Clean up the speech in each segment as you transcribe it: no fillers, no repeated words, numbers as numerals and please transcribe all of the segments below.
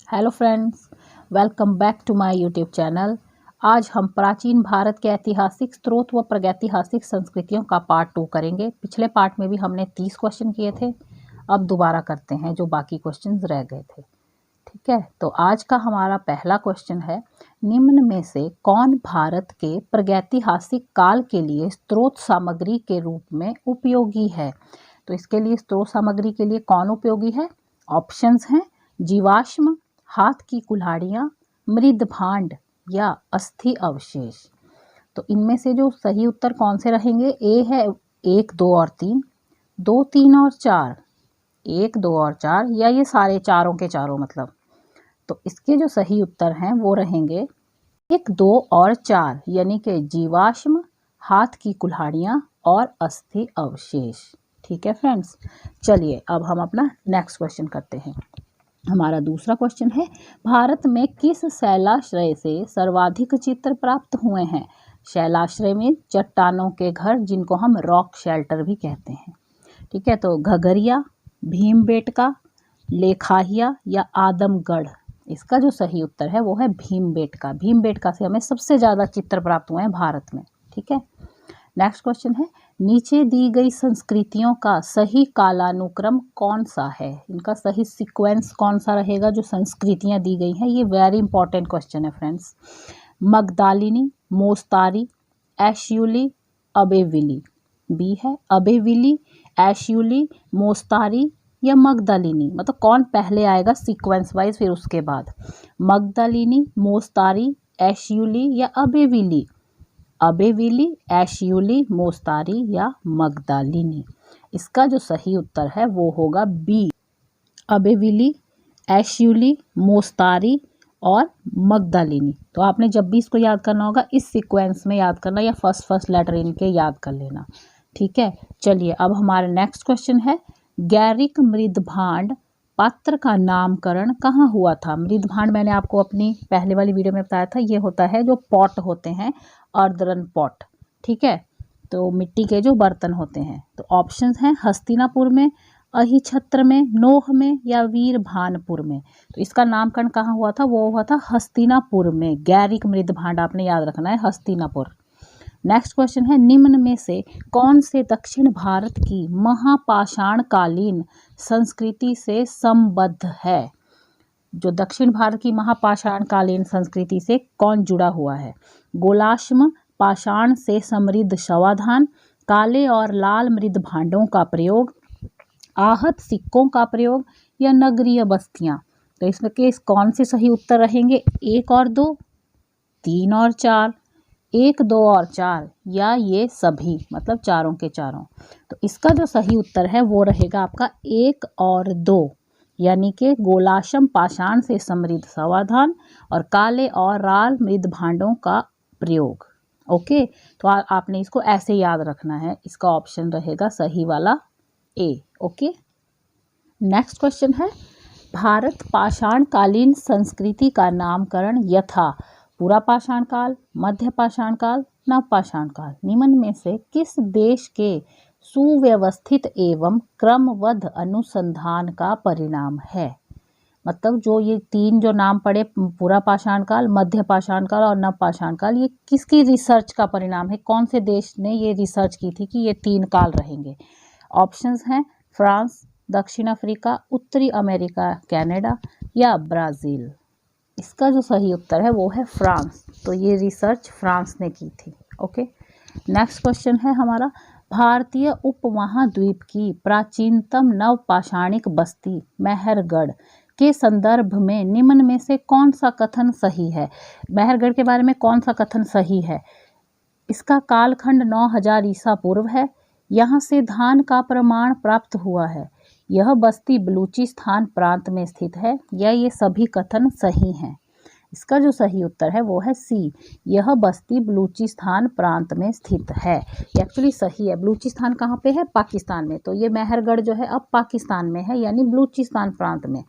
Hello friends, welcome back to my YouTube channel. आज हम प्राचीन भारत के ऐतिहासिक स्रोत व प्रागैतिहासिक संस्कृतियों का पार्ट 2 करेंगे। पिछले पार्ट में भी हमने 30 क्वेश्चन किए थे, अब दोबारा करते हैं जो बाकी क्वेश्चंस रह गए थे। ठीक है, तो आज का हमारा पहला क्वेश्चन है, निम्न में से कौन भारत के प्रागैतिहासिक काल के लिए स्रोत सामग्री के रूप में उपयोगी है। तो इसके लिए स्रोत सामग्री के लिए कौन उपयोगी है? ऑप्शंस हैं जीवाश्म, हाथ की कुल्हाड़ियाँ, मृद भांड या अस्थि अवशेष। तो इनमें से जो सही उत्तर कौन से रहेंगे? ए है 1, 2 और 3, 2, 3 और 4, 1, 2 और 4, या ये सारे चारों के चारों मतलब। तो इसके जो सही उत्तर हैं वो रहेंगे 1, 2 और 4, यानी कि जीवाश्म, हाथ की कुल्हाड़ियाँ और अस्थि अवशेष। ठीक है फ्रेंड्स, चलिए अब हम अपना नेक्स्ट क्वेश्चन करते हैं। हमारा दूसरा क्वेश्चन है, भारत में किस शैलाश्रय से सर्वाधिक चित्र प्राप्त हुए हैं? शैलाश्रय में चट्टानों के घर, जिनको हम रॉक शेल्टर भी कहते हैं। ठीक है, तो घगरिया, भीमबेटका, लेखाहिया या आदमगढ़। इसका जो सही उत्तर है वो है भीमबेटका। भीमबेटका से हमें सबसे ज़्यादा चित्र प्राप्त हुए हैं भारत में। ठीक है, नेक्स्ट क्वेश्चन है, नीचे दी गई संस्कृतियों का सही कालानुक्रम कौन सा है? इनका सही सीक्वेंस कौन सा रहेगा? जो संस्कृतियां दी गई हैं, ये वेरी इंपॉर्टेंट क्वेश्चन है फ्रेंड्स। मगदालिनी, मोस्तारी, एश्यूली, अबेविली। बी है अबेविली, एश्यूली, मोस्तारी या मगदालिनी। मतलब कौन पहले आएगा सीक्वेंस वाइज, फिर उसके बाद मगदालिनी, मोस्तारी, एश्यूली या अबेविली। अबेविली, एश्यूली, मोस्तारी या मगदालिनी। इसका जो सही उत्तर है वो होगा बी, अबेविली, एश्यूली, मोस्तारी और मगदालिनी। तो आपने जब भी इसको याद करना होगा इस सीक्वेंस में याद करना, या फर्स्ट लेटर इनके याद कर लेना। ठीक है, चलिए अब हमारा नेक्स्ट क्वेश्चन है, गैरिक मृद भांड पात्र का नामकरण कहाँ हुआ था? मृद भांड मैंने आपको अपनी पहले वाली वीडियो में बताया था, ये होता है जो पॉट होते हैं, अर्धरन पॉट। ठीक है, तो मिट्टी के जो बर्तन होते हैं। तो ऑप्शंस हैं हस्तिनापुर में, अहिछत्र में, नोह में या वीरभानपुर में। तो इसका नामकरण कहाँ हुआ था? वो हुआ था हस्तिनापुर में। गैरिक मृद भांड आपने याद रखना है, हस्तिनापुर। नेक्स्ट क्वेश्चन है, निम्न में से कौन से दक्षिण भारत की महापाषाणकालीन संस्कृति से संबद्ध है? जो दक्षिण भारत की महापाषाणकालीन संस्कृति से कौन जुड़ा हुआ है? गोलाश्म पाषाण से समृद्ध शवाधान, काले और लाल मृद भांडों का प्रयोग, आहत सिक्कों का प्रयोग या नगरीय बस्तियां। तो इसमें केस कौन से सही उत्तर रहेंगे? 1 और 2, 3 और 4, 1, 2 और 4 या ये सभी, मतलब चारों के चारों। तो इसका जो सही उत्तर है वो रहेगा आपका 1 और 2, यानी कि गोलाश्म पाषाण से समृद्ध समाधान और काले और लाल मृद भांडों का प्रयोग। ओके, तो आपने इसको ऐसे याद रखना है। इसका ऑप्शन रहेगा सही वाला ए। ओके, नेक्स्ट क्वेश्चन है, भारत पाषाणकालीन संस्कृति का नामकरण यथा पूरा पाषाण काल, मध्य पाषाण काल, नव पाषाण काल निम्न में से किस देश के सुव्यवस्थित एवं क्रमबद्ध अनुसंधान का परिणाम है? मतलब जो ये 3 जो नाम पड़े, पूरा पाषाण काल, मध्य पाषाण काल और नव पाषाण काल, ये किसकी रिसर्च का परिणाम है? कौन से देश ने ये रिसर्च की थी कि ये 3 काल रहेंगे? ऑप्शंस हैं फ्रांस, दक्षिण अफ्रीका, उत्तरी अमेरिका, कनाडा या ब्राज़ील। इसका जो सही उत्तर है वो है फ्रांस। तो ये रिसर्च फ्रांस ने की थी। ओके, नेक्स्ट क्वेश्चन है हमारा, भारतीय उपमहाद्वीप की प्राचीनतम नवपाषाणिक बस्ती मेहरगढ़ के संदर्भ में निम्न में से कौन सा कथन सही है? मेहरगढ़ के बारे में कौन सा कथन सही है? इसका कालखंड 9000 ईसा पूर्व है, यहाँ से धान का प्रमाण प्राप्त हुआ है, यह बस्ती बलूचिस्तान प्रांत में स्थित है, या ये सभी कथन सही हैं? इसका जो सही उत्तर है वो है सी, यह बस्ती बलूचिस्तान प्रांत में स्थित है। एक्चुअली सही है। बलूचिस्तान कहाँ पे है? पाकिस्तान में। तो ये मेहरगढ़ जो है अब पाकिस्तान में है, यानी बलूचिस्तान प्रांत में।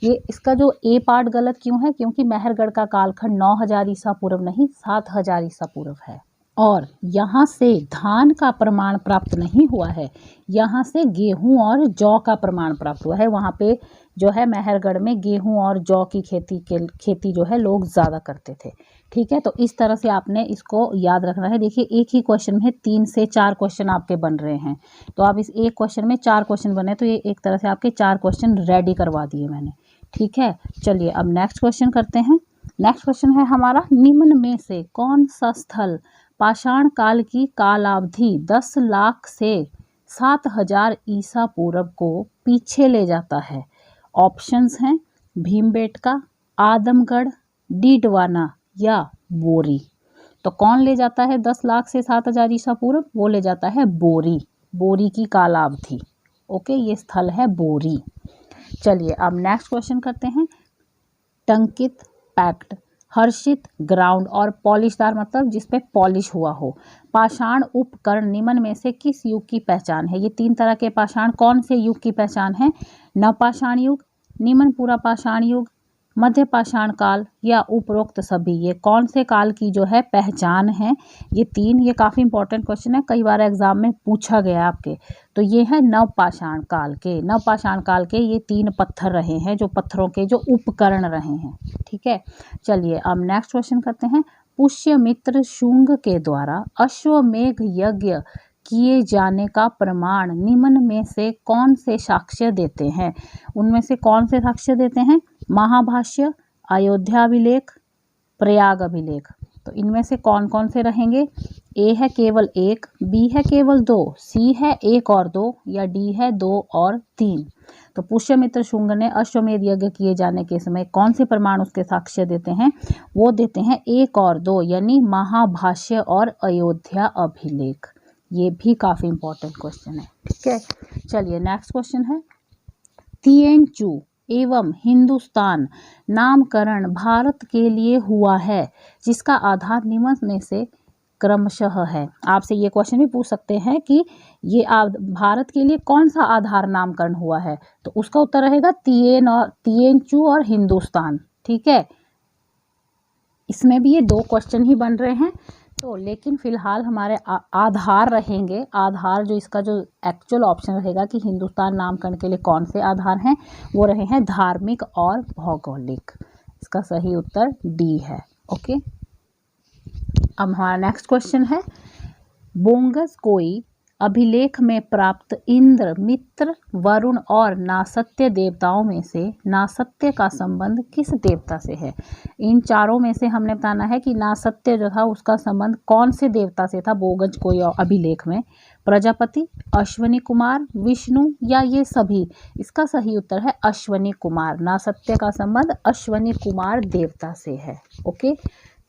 ये इसका जो ए पार्ट गलत क्यों है? क्योंकि मेहरगढ़ का कालखंड 9000 ईसा पूर्व नहीं 7000 ईसा पूर्व है, और यहाँ से धान का प्रमाण प्राप्त नहीं हुआ है, यहाँ से गेहूं और जौ का प्रमाण प्राप्त हुआ है। वहाँ पे जो है मेहरगढ़ में गेहूं और जौ की खेती जो है लोग ज़्यादा करते थे। ठीक है, तो इस तरह से आपने इसको याद रखना है। देखिए एक ही क्वेश्चन में 3 से 4 क्वेश्चन आपके बन रहे हैं, तो आप इस एक क्वेश्चन में 4 क्वेश्चन बने, तो ये एक तरह से आपके 4 क्वेश्चन रेडी करवा दिए मैंने। ठीक है, चलिए अब नेक्स्ट क्वेश्चन करते हैं। नेक्स्ट क्वेश्चन है हमारा, निम्न में से कौन सा स्थल पाषाण काल की कालावधि 10 लाख से 7000 ईसा पूर्व को पीछे ले जाता है? ऑप्शंस हैं भीमबेटका, आदमगढ़, डीडवाना या बोरी। तो कौन ले जाता है 10 लाख से 7000 ईसा पूर्व? वो ले जाता है बोरी, बोरी की कालावधि। ओके, ये स्थल है बोरी। चलिए अब नेक्स्ट क्वेश्चन करते हैं। टंकित, पैक्ड, हर्षित, ग्राउंड और पॉलिशदार मतलब जिस पे पॉलिश हुआ हो पाषाण उपकरण निम्न में से किस युग की पहचान है? ये 3 तरह के पाषाण कौन से युग की पहचान है? नवपाषाण युग, निम्न पूरा पाषाण युग, मध्य पाषाण काल या उपरोक्त सभी। ये कौन से काल की जो है पहचान है? ये 3, ये काफ़ी इंपॉर्टेंट क्वेश्चन है, कई बार एग्जाम में पूछा गया आपके। तो ये है नवपाषाण काल के, नवपाषाण काल के ये 3 पत्थर रहे हैं, जो पत्थरों के जो उपकरण रहे हैं। ठीक है, चलिए अब नेक्स्ट क्वेश्चन करते हैं। पुष्यमित्र शुंग के द्वारा अश्वमेध यज्ञ किए जाने का प्रमाण निम्न में से कौन से साक्ष्य देते हैं? उनमें से कौन से साक्ष्य देते हैं? महाभाष्य, अयोध्या अभिलेख, प्रयाग अभिलेख। तो इनमें से कौन कौन से रहेंगे? ए है केवल 1, बी है केवल 2, सी है 1 और 2 या डी है 2 और 3। तो पुष्यमित्र शुंग ने अश्वमेध यज्ञ किए जाने के समय कौन से प्रमाण उसके साक्ष्य देते हैं? वो देते हैं 1 और 2, यानी महाभाष्य और अयोध्या अभिलेख। ये भी काफ़ी इंपॉर्टेंट क्वेश्चन है। ठीक है, चलिए नेक्स्ट क्वेश्चन है। तिएनचू एवं हिंदुस्तान नामकरण भारत के लिए हुआ है, जिसका आधार निम्न में से क्रमशः है। आपसे ये क्वेश्चन भी पूछ सकते हैं कि ये भारत के लिए कौन सा आधार नामकरण हुआ है? तो उसका उत्तर रहेगा तिएनचू और हिंदुस्तान। ठीक है, इसमें भी ये 2 क्वेश्चन ही बन रहे हैं, तो लेकिन फिलहाल हमारे आधार रहेंगे। आधार जो इसका जो एक्चुअल ऑप्शन रहेगा कि हिंदुस्तान नामकरण के लिए कौन से आधार हैं, वो रहे हैं धार्मिक और भौगोलिक। इसका सही उत्तर डी है। ओके, अब हमारा नेक्स्ट क्वेश्चन है। बोंगस कोई अभिलेख में प्राप्त इंद्र, मित्र, वरुण और नासत्य देवताओं में से नासत्य का संबंध किस देवता से है? इन चारों में से हमने बताना है कि नासत्य जो था उसका संबंध कौन से देवता से था बोंगस कोई अभिलेख में? प्रजापति, अश्वनी कुमार, विष्णु या ये सभी? इसका सही उत्तर है अश्वनी कुमार। नासत्य का संबंध अश्वनी कुमार देवता से है। ओके,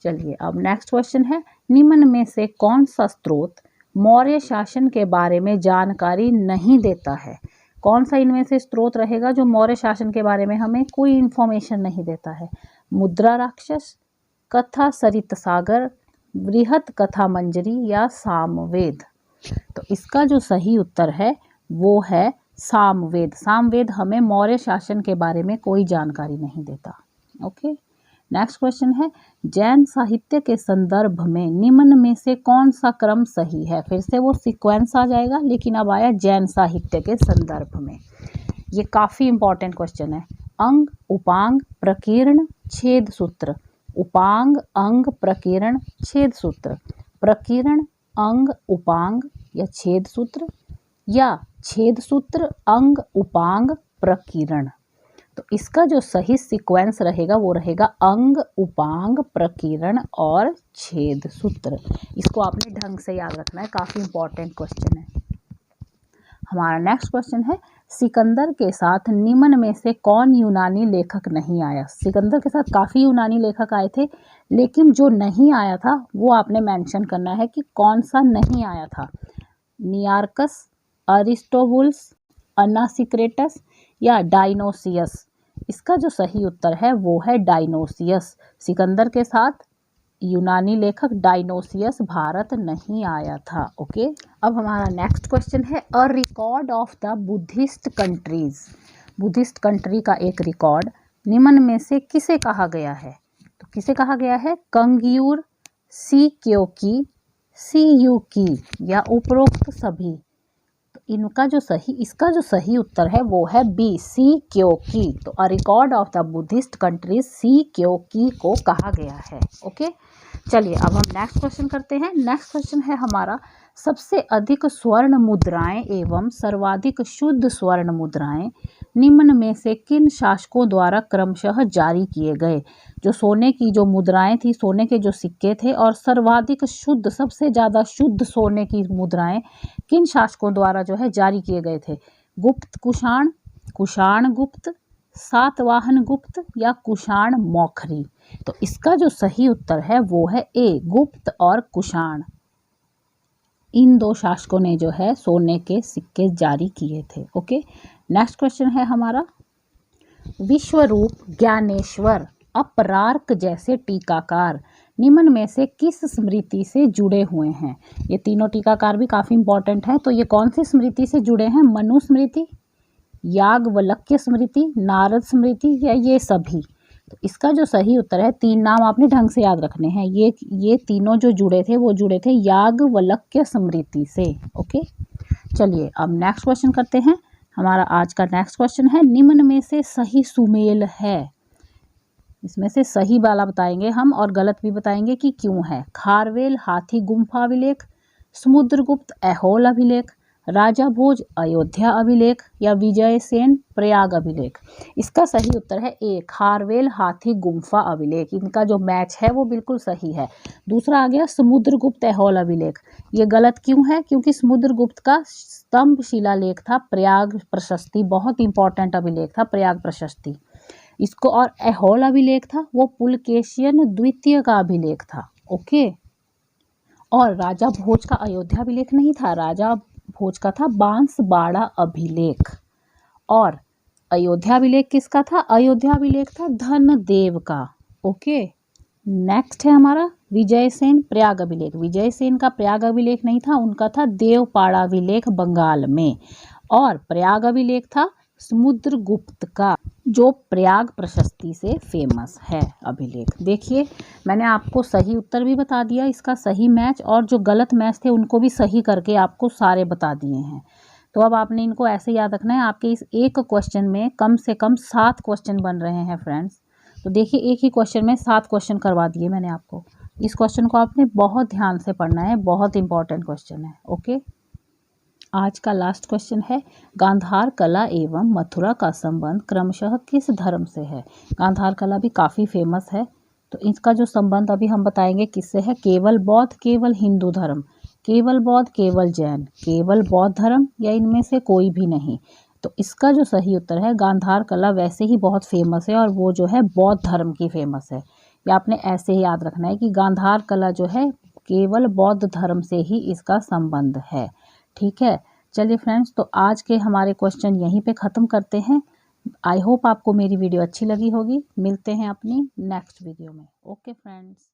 चलिए अब नेक्स्ट क्वेश्चन है। निम्न में से कौन सा स्रोत मौर्य शासन के बारे में जानकारी नहीं देता है? कौन सा इनमें से स्रोत रहेगा जो मौर्य शासन के बारे में हमें कोई इंफॉर्मेशन नहीं देता है? मुद्रा राक्षस, कथा सरित सागर, बृहत कथा मंजरी या सामवेद? तो इसका जो सही उत्तर है वो है सामवेद। सामवेद हमें मौर्य शासन के बारे में कोई जानकारी नहीं देता। ओके, नेक्स्ट क्वेश्चन है। जैन साहित्य के संदर्भ में निम्न में से कौन सा क्रम सही है? फिर से वो सीक्वेंस आ जाएगा, लेकिन अब आया जैन साहित्य के संदर्भ में। ये काफ़ी इंपॉर्टेंट क्वेश्चन है। अंग, उपांग, प्रकीर्ण, छेद सूत्र। उपांग, अंग, प्रकीर्ण, छेद सूत्र। प्रकीर्ण, अंग, उपांग या छेद सूत्र, या छेद सूत्र, अंग, उपांग, प्रकीर्ण। तो इसका जो सही सीक्वेंस रहेगा वो रहेगा अंग, उपांग, प्रकीर्ण और छेद सूत्र। इसको आपने ढंग से याद रखना है, काफ़ी इंपॉर्टेंट क्वेश्चन है। हमारा नेक्स्ट क्वेश्चन है। सिकंदर के साथ निम्न में से कौन यूनानी लेखक नहीं आया? सिकंदर के साथ काफ़ी यूनानी लेखक आए थे, लेकिन जो नहीं आया था वो आपने मेंशन करना है कि कौन सा नहीं आया था। नियार्कस, अरिस्टोबुलस, अनासिक्रेटस या डायनोसियस? इसका जो सही उत्तर है वो है डायनोसियस। सिकंदर के साथ यूनानी लेखक डायनोसियस भारत नहीं आया था। ओके, अब हमारा नेक्स्ट क्वेश्चन है। अ record of the Buddhist countries. Buddhist country का एक रिकॉर्ड निम्न में से किसे कहा गया है? तो किसे कहा गया है? कंग्यूर, सी क्योकी, सी यू की या उपरोक्त सभी? तो इसका जो सही उत्तर है वो है बी, सी क्योंकि। तो a record of the Buddhist countries C क्योंकि को कहा गया है। ओके, चलिए अब हम नेक्स्ट क्वेश्चन करते हैं। नेक्स्ट क्वेश्चन है हमारा, सबसे अधिक स्वर्ण मुद्राएं एवं सर्वाधिक शुद्ध स्वर्ण मुद्राएं निम्न में से किन शासकों द्वारा क्रमशः जारी किए गए। जो सोने की जो मुद्राएं थी, सोने के जो सिक्के थे, और सर्वाधिक शुद्ध, सबसे ज़्यादा शुद्ध सोने की मुद्राएं किन शासकों द्वारा जो है जारी किए गए थे। गुप्त कुषाण, कुषाण गुप्त, सातवाहन गुप्त या कुषाण मौखरी। तो इसका जो सही उत्तर है वो है ए, गुप्त और कुषाण। इन दो शासकों ने जो है सोने के सिक्के जारी किए थे। ओके, नेक्स्ट क्वेश्चन है हमारा, विश्वरूप, ज्ञानेश्वर, अपरार्क जैसे टीकाकार निम्न में से किस स्मृति से जुड़े हुए हैं। ये तीनों टीकाकार भी काफ़ी इंपॉर्टेंट हैं। तो ये कौन सी स्मृति से जुड़े हैं? मनु स्मृति, याज्ञवल्क्य स्मृति, नारद स्मृति या ये सभी। तो इसका जो सही उत्तर है, तीन नाम आपने ढंग से याद रखने हैं। ये तीनों जो जुड़े थे वो जुड़े थे याज्ञवल्क्य स्मृति से। ओके, चलिए अब नेक्स्ट क्वेश्चन करते हैं। हमारा आज का नेक्स्ट क्वेश्चन है, निम्न में से सही सुमेल है। इसमें से सही वाला बताएंगे हम और गलत भी बताएंगे कि क्यों है। खारवेल हाथी गुम्फा अभिलेख, समुद्रगुप्त ऐहोल अभिलेख, राजा भोज अयोध्या अभिलेख या विजय सेन प्रयाग अभिलेख। इसका सही उत्तर है ए, खारवेल हाथी गुम्फा अभिलेख। इनका जो मैच है वो बिल्कुल सही है। दूसरा आ गया समुद्रगुप्त ऐहोल अभिलेख। ये गलत क्यों है? क्योंकि समुद्रगुप्त का स्तंभ शिलालेख था प्रयाग प्रशस्ति, बहुत इंपॉर्टेंट अभिलेख था प्रयाग प्रशस्ति इसको। और ऐहोल अभिलेख था वो पुलकेशियन द्वितीय का अभिलेख था। ओके, और राजा भोज का अयोध्या अभिलेख नहीं था, राजा भोज का था बांसवाड़ा अभिलेख। और अयोध्या अभिलेख किसका था? अयोध्या अभिलेख था धनदेव का। ओके, नेक्स्ट है हमारा विजयसेन प्रयाग अभिलेख। विजयसेन का प्रयाग अभिलेख नहीं था, उनका था देवपाड़ा अभिलेख बंगाल में। और प्रयाग अभिलेख था समुद्रगुप्त का, जो प्रयाग प्रशस्ति से फेमस है अभिलेख। देखिए, मैंने आपको सही उत्तर भी बता दिया, इसका सही मैच, और जो गलत मैच थे उनको भी सही करके आपको सारे बता दिए हैं। तो अब आपने इनको ऐसे याद रखना है। आपके इस एक क्वेश्चन में कम से कम 7 क्वेश्चन बन रहे हैं फ्रेंड्स। तो देखिए, एक ही क्वेश्चन में 7 क्वेश्चन करवा दिए मैंने आपको। इस क्वेश्चन को आपने बहुत ध्यान से पढ़ना है, बहुत इंपॉर्टेंट क्वेश्चन है। ओके, आज का लास्ट क्वेश्चन है, गांधार कला एवं मथुरा का संबंध क्रमशः किस धर्म से है। गांधार कला भी काफ़ी फेमस है। तो इसका जो संबंध अभी हम बताएंगे किससे है। केवल बौद्ध, केवल हिंदू धर्म, केवल बौद्ध, केवल जैन, केवल बौद्ध धर्म या इनमें से कोई भी नहीं। तो इसका जो सही उत्तर है, गांधार कला वैसे ही बहुत फेमस है और वो जो है बौद्ध धर्म की फेमस है। या आपने ऐसे ही याद रखना है कि गांधार कला जो है केवल बौद्ध धर्म से ही इसका संबंध है। ठीक है, चलिए फ्रेंड्स, तो आज के हमारे क्वेश्चन यहीं पे ख़त्म करते हैं। आई होप आपको मेरी वीडियो अच्छी लगी होगी। मिलते हैं अपनी नेक्स्ट वीडियो में। Okay friends.